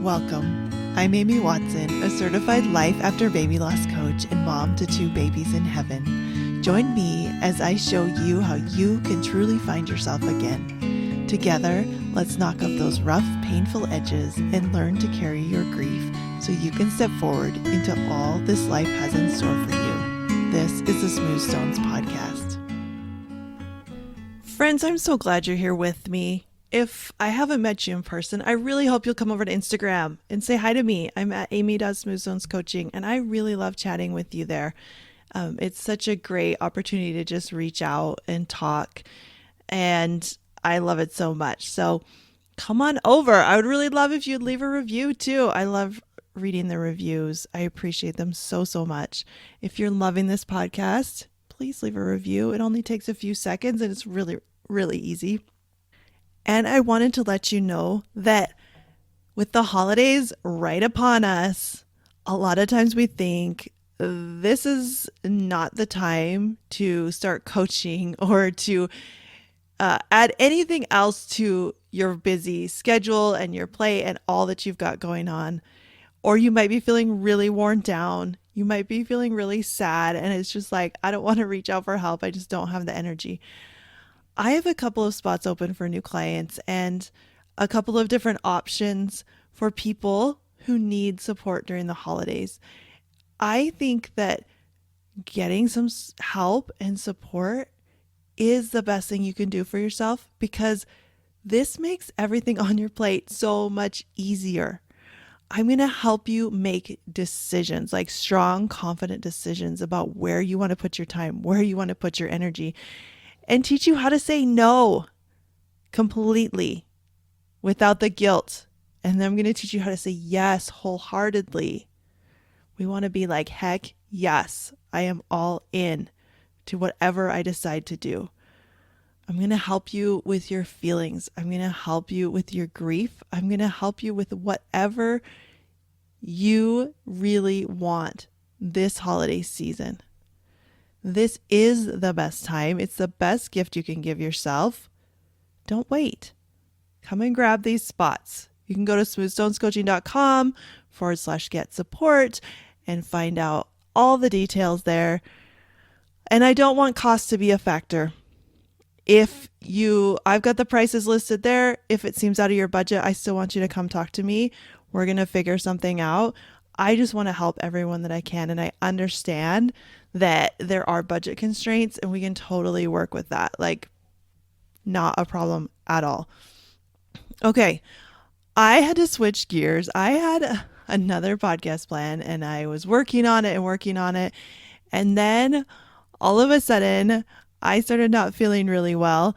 Welcome. I'm Amy Watson, a certified life after baby loss coach and mom to 2 babies in heaven. Join me as I show you how you can truly find yourself again. Together, let's knock off those rough, painful edges and learn to carry your grief so you can step forward into all this life has in store for you. This is the Smooth Stones podcast. Friends, I'm so glad you're here with me. If I haven't met you in person, I really hope you'll come over to Instagram and say hi to me. I'm at amy.smoothstonescoaching, and I really love chatting with you there. It's such a great opportunity to just reach out and talk, and I love it so much. So come on over. I would really love if you'd leave a review too. I love reading the reviews. I appreciate them so, so much. If you're loving this podcast, please leave a review. It only takes a few seconds, and it's really, really easy. And I wanted to let you know that with the holidays right upon us, a lot of times we think this is not the time to start coaching or to add anything else to your busy schedule and your plate and all that you've got going on. Or you might be feeling really worn down. You might be feeling really sad. And it's just like, I don't want to reach out for help. I just don't have the energy. I have a couple of spots open for new clients and a couple of different options for people who need support during the holidays. I think that getting some help and support is the best thing you can do for yourself, because this makes everything on your plate so much easier. I'm going to help you make decisions, like strong, confident decisions about where you want to put your time, where you want to put your energy, and teach you how to say no completely without the guilt. And then I'm going to teach you how to say yes wholeheartedly. We want to be like, heck yes, I am all in to whatever I decide to do. I'm going to help you with your feelings. I'm going to help you with your grief. I'm going to help you with whatever you really want this holiday season. This is the best time. It's the best gift you can give yourself. Don't wait. Come and grab these spots. You can go to smoothstonescoaching.com/get support and find out all the details there. And I don't want cost to be a factor. I've got the prices listed there. If it seems out of your budget, I still want you to come talk to me. We're going to figure something out. I just want to help everyone that I can. And I understand that there are budget constraints and we can totally work with that. Like, not a problem at all. Okay. I had to switch gears. I had another podcast plan and I was working on it. And then all of a sudden I started not feeling really well.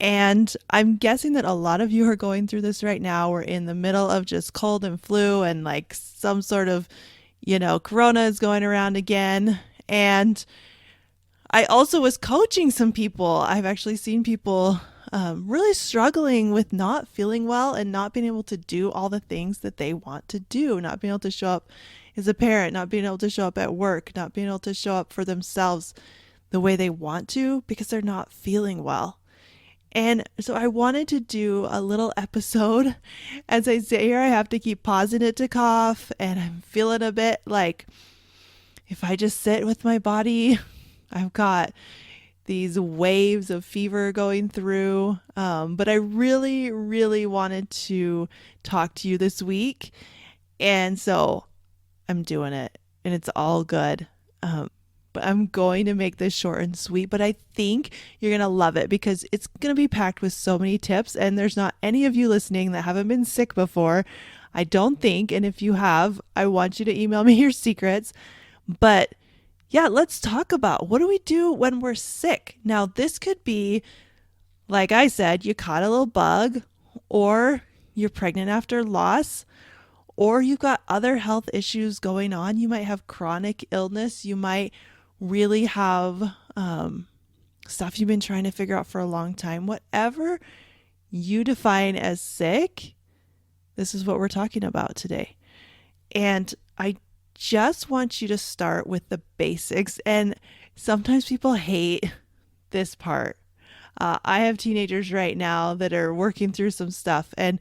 And I'm guessing that a lot of you are going through this right now. We're in the middle of just cold and flu and like some sort of, corona is going around again. And I also was coaching some people. I've actually seen people really struggling with not feeling well and not being able to do all the things that they want to do, not being able to show up as a parent, not being able to show up at work, not being able to show up for themselves the way they want to because they're not feeling well. And so I wanted to do a little episode. As I sit here, I have to keep pausing it to cough, and I'm feeling a bit like if I just sit with my body, I've got these waves of fever going through. But I really, really wanted to talk to you this week. And so I'm doing it, and it's all good. But I'm going to make this short and sweet, but I think you're going to love it because it's going to be packed with so many tips. And there's not any of you listening that haven't been sick before, I don't think. And if you have, I want you to email me your secrets. But yeah, let's talk about what do we do when we're sick? Now, this could be, like I said, you caught a little bug, or you're pregnant after loss, or you've got other health issues going on. You might have chronic illness. You might really have stuff you've been trying to figure out for a long time. Whatever you define as sick, this is what we're talking about today. And I just want you to start with the basics. And sometimes people hate this part. I have teenagers right now that are working through some stuff. And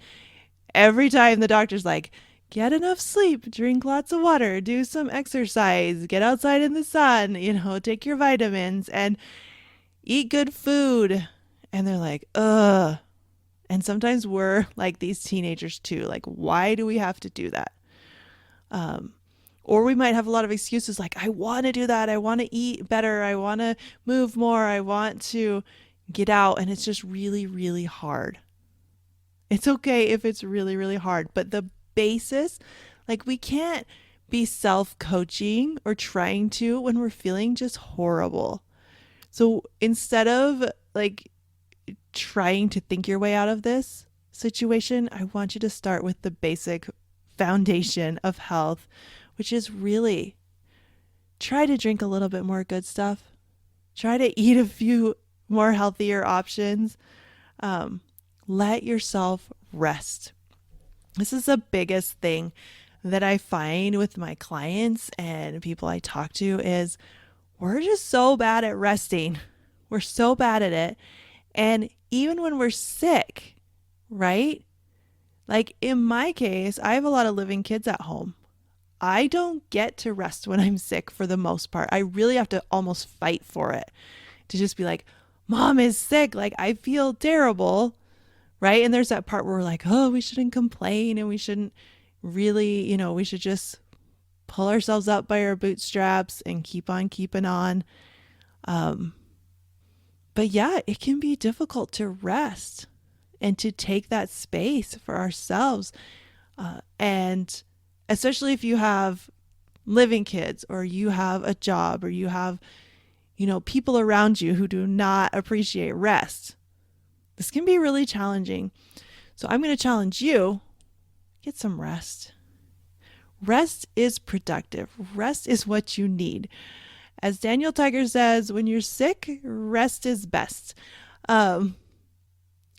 every time the doctor's like, get enough sleep, drink lots of water, do some exercise, get outside in the sun, take your vitamins and eat good food. And they're like, ugh. And sometimes we're like these teenagers too. Like, why do we have to do that? Um, or we might have a lot of excuses like, I want to do that. I want to eat better. I want to move more. I want to get out. And it's just really, really hard. It's okay if it's really, really hard. But the basis, like, we can't be self coaching or trying to when we're feeling just horrible. So instead of like trying to think your way out of this situation, I want you to start with the basic foundation of health, which is really try to drink a little bit more good stuff. Try to eat a few more healthier options. Um, let yourself rest. This is the biggest thing that I find with my clients and people I talk to is we're just so bad at resting. We're so bad at it. And even when we're sick, right? Like in my case, I have a lot of living kids at home. I don't get to rest when I'm sick for the most part. I really have to almost fight for it to just be like, Mom is sick. Like I feel terrible. Right. And there's that part where we're like, oh, we shouldn't complain and we shouldn't really, we should just pull ourselves up by our bootstraps and keep on keeping on. Um, but yeah, it can be difficult to rest and to take that space for ourselves. And especially if you have living kids or you have a job or you have, people around you who do not appreciate rest. This can be really challenging. So I'm going to challenge you, get some rest. Rest is productive. Rest is what you need. As Daniel Tiger says, when you're sick, rest is best.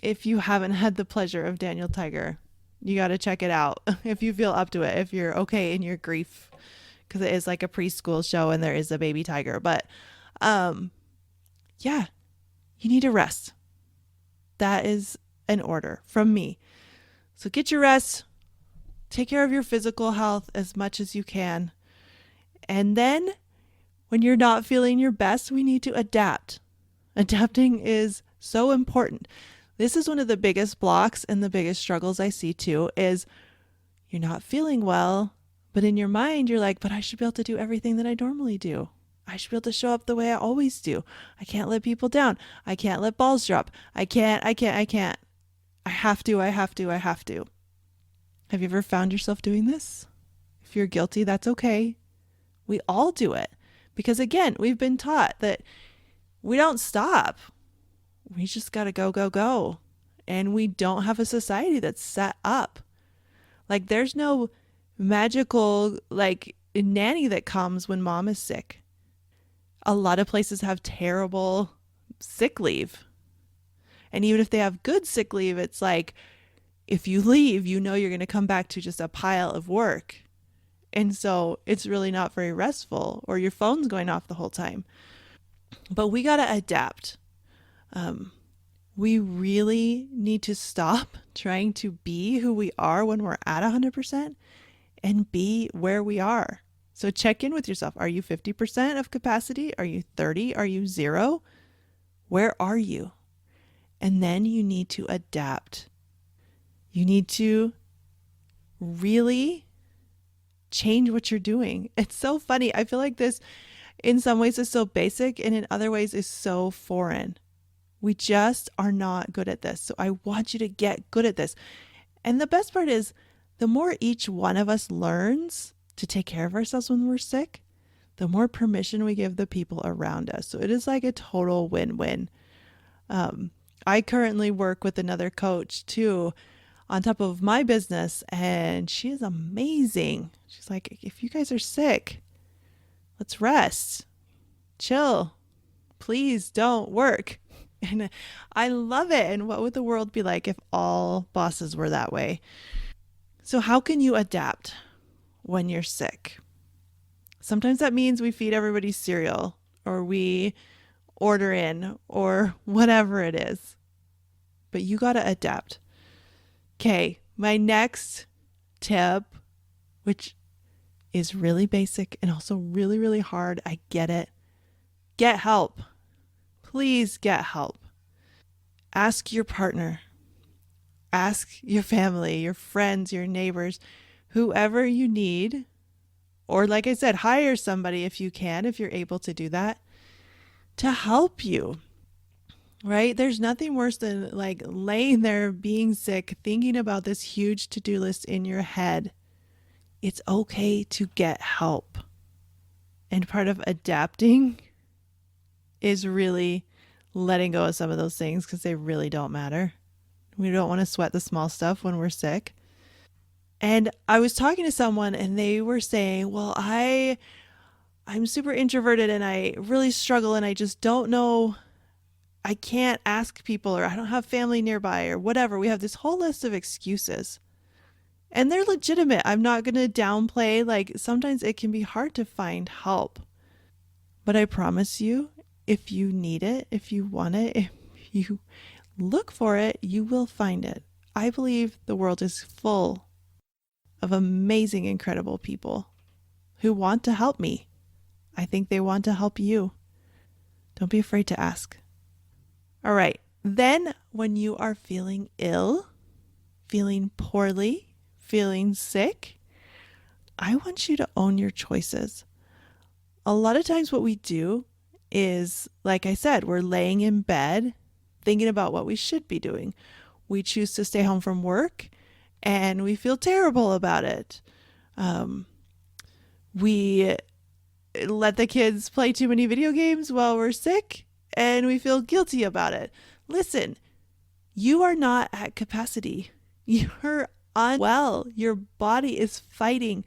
If you haven't had the pleasure of Daniel Tiger, you got to check it out if you feel up to it, if you're okay in your grief, because it is like a preschool show and there is a baby tiger. But yeah, you need to rest. That is an order from me. So get your rest, take care of your physical health as much as you can. And then when you're not feeling your best, we need to adapt. Adapting is so important. This is one of the biggest blocks and the biggest struggles I see too is you're not feeling well, but in your mind, you're like, but I should be able to do everything that I normally do. I should be able to show up the way I always do. I can't let people down. I can't let balls drop. I can't. I have to. Have you ever found yourself doing this? If you're guilty, that's okay. We all do it. Because again, we've been taught that we don't stop. We just got to go, go, go. And we don't have a society that's set up. Like there's no magical like nanny that comes when mom is sick. A lot of places have terrible sick leave. And even if they have good sick leave, it's like if you leave, you're going to come back to just a pile of work. And so it's really not very restful or your phone's going off the whole time. But we got to adapt. We really need to stop trying to be who we are when we're at 100% and be where we are. So check in with yourself. Are you 50% of capacity? Are you 30? Are you 0? Where are you? And then you need to adapt. You need to really change what you're doing. It's so funny. I feel like this in some ways is so basic and in other ways is so foreign. We just are not good at this. So I want you to get good at this. And the best part is the more each one of us learns to take care of ourselves when we're sick, the more permission we give the people around us. So it is like a total win-win. I currently work with another coach too on top of my business, and she is amazing. She's like, if you guys are sick, let's rest, chill, please don't work. And I love it. And what would the world be like if all bosses were that way? So how can you adapt when you're sick? Sometimes that means we feed everybody cereal or we order in or whatever it is. But you got to adapt. Okay, my next tip which is really basic and also really, really hard. I get it. Get help. Please get help. Ask your partner. Ask your family, your friends, your neighbors, whoever you need. Or, like I said, hire somebody if you can, if you're able to do that, to help you. Right? There's nothing worse than like laying there being sick, thinking about this huge to-do list in your head. It's okay to get help. And part of adapting is really letting go of some of those things because they really don't matter. We don't want to sweat the small stuff when we're sick. And I was talking to someone and they were saying, well, I'm super introverted and I really struggle and I just don't know. I can't ask people, or I don't have family nearby, or whatever. We have this whole list of excuses. And they're legitimate. I'm not going to downplay. Like, sometimes it can be hard to find help. But I promise you, if you need it, if you want it, if you look for it, you will find it. I believe the world is full of amazing, incredible people who want to help me. I think they want to help you. Don't be afraid to ask. All right. Then when you are feeling ill, feeling poorly, feeling sick, I want you to own your choices. A lot of times what we do is, like I said, we're laying in bed thinking about what we should be doing. We choose to stay home from work and we feel terrible about it. We let the kids play too many video games while we're sick and we feel guilty about it. Listen, you are not at capacity. You're unwell. Your body is fighting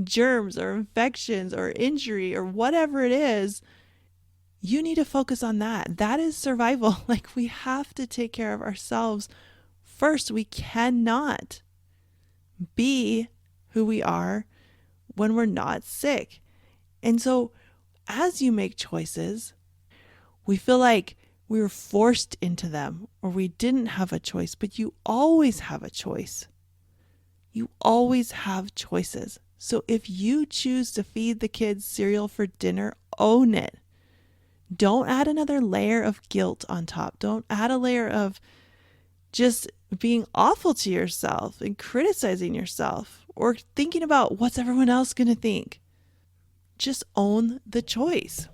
germs or infections or injury or whatever it is. You need to focus on that. That is survival. Like, we have to take care of ourselves first. We cannot be who we are when we're not sick. And so as you make choices, we feel like we were forced into them or we didn't have a choice, but you always have a choice. You always have choices. So if you choose to feed the kids cereal for dinner, own it. Don't add another layer of guilt on top. Don't add a layer of just being awful to yourself and criticizing yourself or thinking about what's everyone else going to think. Just own the choice.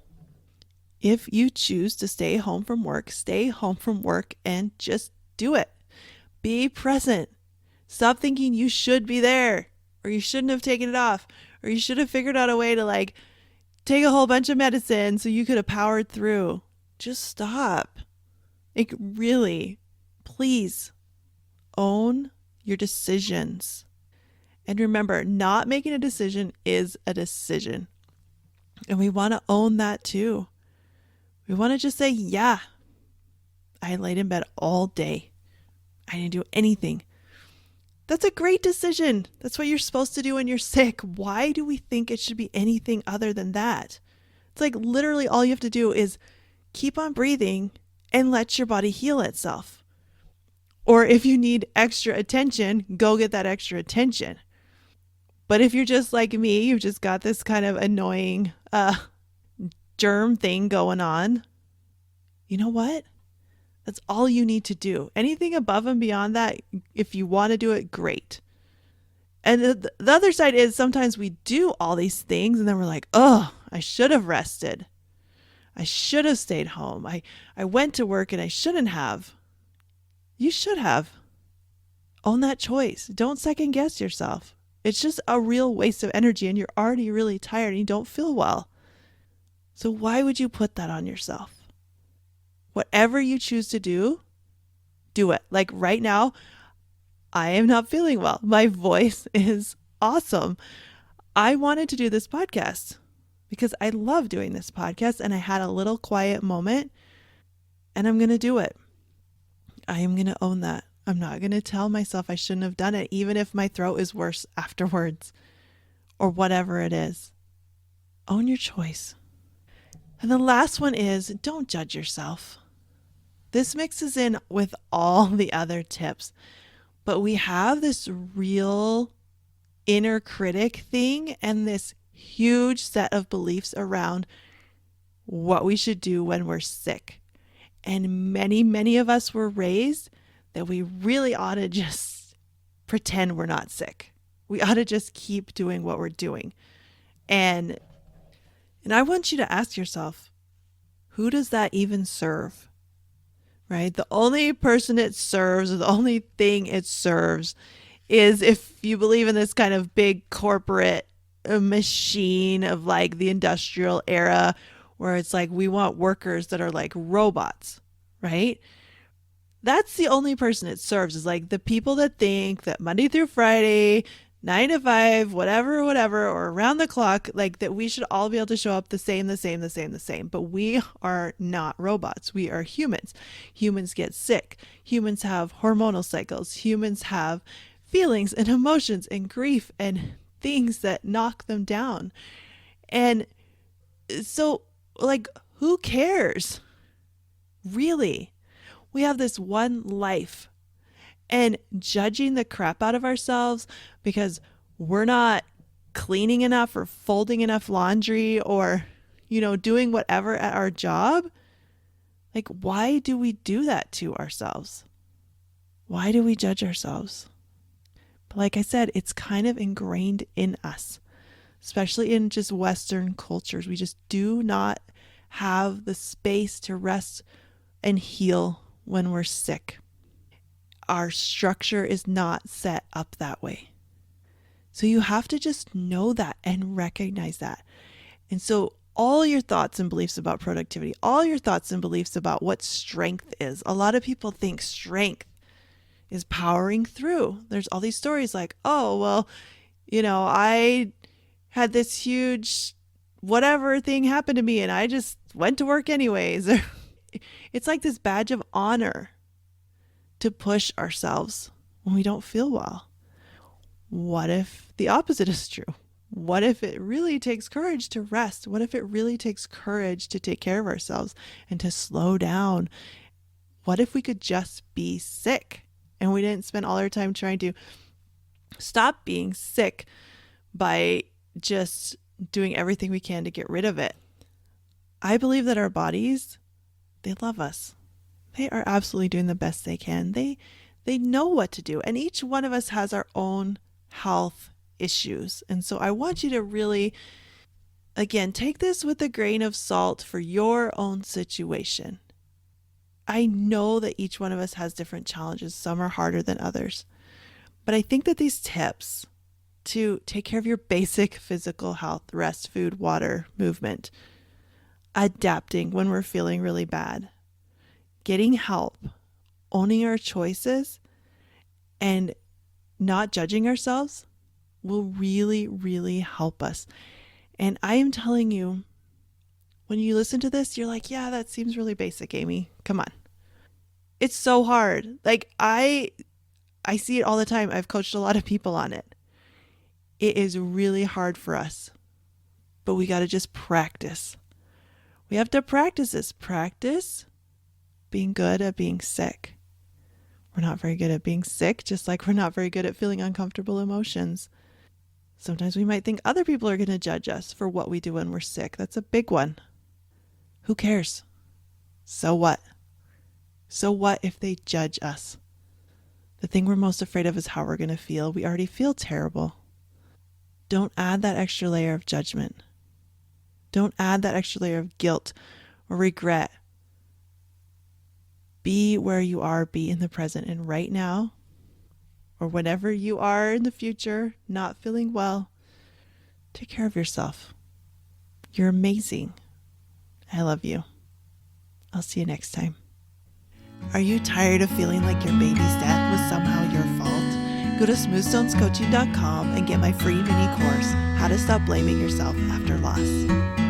If you choose to stay home from work, stay home from work and just do it. Be present. Stop thinking you should be there or you shouldn't have taken it off or you should have figured out a way to like take a whole bunch of medicine so you could have powered through. Just stop. Like, really, please own your decisions. And remember, not making a decision is a decision. And we want to own that too. We want to just say, yeah, I laid in bed all day. I didn't do anything. That's a great decision. That's what you're supposed to do when you're sick. Why do we think it should be anything other than that? It's like literally all you have to do is keep on breathing and let your body heal itself. Or if you need extra attention, go get that extra attention. But if you're just like me, you've just got this kind of annoying germ thing going on, you know what? That's all you need to do. Anything above and beyond that, if you want to do it, great. And the other side is sometimes we do all these things and then we're like, oh, I should have rested. I should have stayed home. I went to work and I shouldn't have. You should have. Own that choice. Don't second guess yourself. It's just a real waste of energy and you're already really tired and you don't feel well. So why would you put that on yourself? Whatever you choose to do, do it. Like right now, I am not feeling well. My voice is awesome. I wanted to do this podcast because I love doing this podcast and I had a little quiet moment and I'm going to do it. I am going to own that. I'm not going to tell myself I shouldn't have done it, even if my throat is worse afterwards or whatever it is. Own your choice. And the last one is don't judge yourself. This mixes in with all the other tips, but we have this real inner critic thing and this huge set of beliefs around what we should do when we're sick. And many of us were raised that we really ought to just pretend we're not sick. We ought to just keep doing what we're doing. And I want you to ask yourself, who does that even serve? Right? The only person it serves, or the only thing it serves, is if you believe in this kind of big corporate machine of like the industrial era, where it's like we want workers that are like robots, right? That's the only person it serves, is like the people that think that Monday through Friday, 9 to 5, whatever, or around the clock, like that we should all be able to show up the same. But we are not robots. We are humans. Humans get sick. Humans have hormonal cycles. Humans have feelings and emotions and grief and things that knock them down. And so, like, who cares? Really? We have this one life. And judging the crap out of ourselves because we're not cleaning enough or folding enough laundry or, doing whatever at our job. Like, why do we do that to ourselves? Why do we judge ourselves? But like I said, it's kind of ingrained in us, especially in just Western cultures. We just do not have the space to rest and heal when we're sick. Our structure is not set up that way. So you have to just know that and recognize that. And so all your thoughts and beliefs about productivity, all your thoughts and beliefs about what strength is. A lot of people think strength is powering through. There's all these stories like, oh, well, I had this huge whatever thing happen to me and I just went to work anyways. It's like this badge of honor to push ourselves when we don't feel well. What if the opposite is true? What if it really takes courage to rest? What if it really takes courage to take care of ourselves and to slow down? What if we could just be sick and we didn't spend all our time trying to stop being sick by just doing everything we can to get rid of it? I believe that our bodies, they love us. They are absolutely doing the best they can. They know what to do. And each one of us has our own health issues. And so I want you to really, again, take this with a grain of salt for your own situation. I know that each one of us has different challenges. Some are harder than others. But I think that these tips to take care of your basic physical health, rest, food, water, movement, adapting when we're feeling really bad, getting help, owning our choices, and not judging ourselves will really, really help us. And I am telling you, when you listen to this, you're like, yeah, that seems really basic, Amy. Come on. It's so hard. Like I see it all the time. I've coached a lot of people on it. It is really hard for us, but we got to just practice. We have to practice this. Practice being good at being sick. We're not very good at being sick, just like we're not very good at feeling uncomfortable emotions. Sometimes we might think other people are going to judge us for what we do when we're sick. That's a big one. Who cares? So what? So what if they judge us? The thing we're most afraid of is how we're going to feel. We already feel terrible. Don't add that extra layer of judgment. Don't add that extra layer of guilt or regret. Be where you are, be in the present. And right now, or whenever you are in the future, not feeling well, take care of yourself. You're amazing. I love you. I'll see you next time. Are you tired of feeling like your baby's death was somehow your fault? Go to smoothstonescoaching.com and get my free mini course, How to Stop Blaming Yourself After Loss.